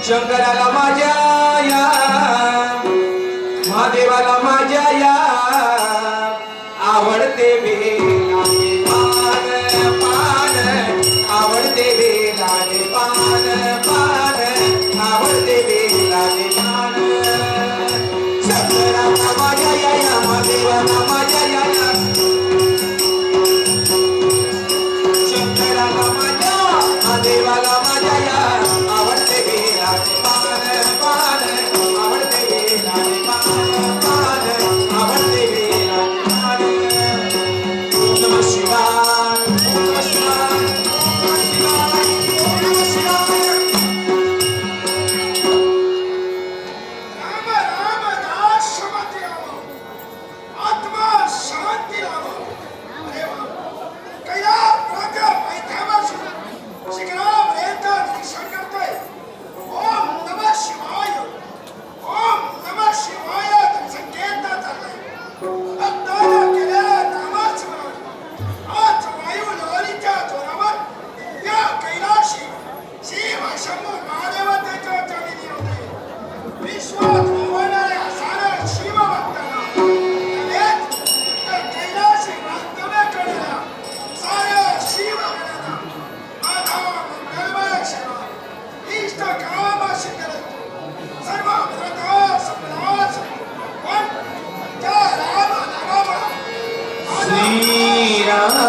शंकराला माझ्या या महादेवाला माझ्या या आवडते वेलाचे पान पान आवडते वेलाचे पान पान आवडते वेलाचे पान शंकराला माझ्या या महादेवाला माझ्या या शंकराला माझ्या महादेवाला माझ्या या आवडते वेलाचे पान पान आवडते वेलाचे पान पान आवडते वेलाचे पान ओम नमः शिवाय ओम नमः शिवाय ओम नमः शिवाय राम राम दास शांती राम आत्मा शांती राम अरे वा कैला प्राग्या मैथामाशी शिखराम रेता निरीक्षण करतोय ओम नमः शिवाय संकेत चाललाय भक्ताला केलेला नामस्मरण आज वायू लहरीच्या जोरावर या कैलाशी शिव शंभू महादेवतेच्या चरणी होते विश्वात वावरणाऱ्या साऱ्या शिवभक्तांना तसेच त्या कैलाशी वास्तव्य करणाऱ्या साऱ्या शिवगणांना माझा मंगलमय सेवा इष्ट काम सिद्धिरस्तु सर्व व्रता सफलास पण त्या राम नामाला श्रीराम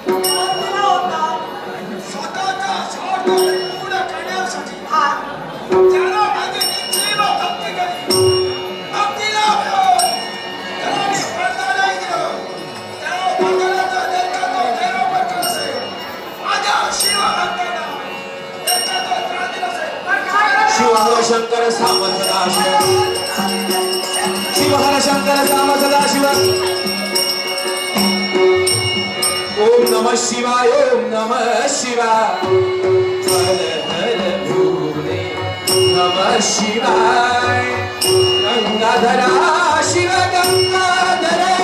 दिला होता स्वतःचा स्वार्थ पूर्ण करण्यासाठी हा ज्याला माझी निश्चय भक्ती केली, भक्तीला मिळवून त्याला मी वरदान नाही दिलं, त्याला वरदानाचा देणगा तो देवावर असेल. माझ्या शिवभक्तांना देणगा तो त्रास दिला असेल. पण काय करणार? शिव हर शंकर साम सदाशिव शिव हर शंकर साम सदाशिव ओम नमः शिवाय ओम नमः शिवाय हर हर भोले नमः शिवाय गंगाधरा शिव गंगाधरा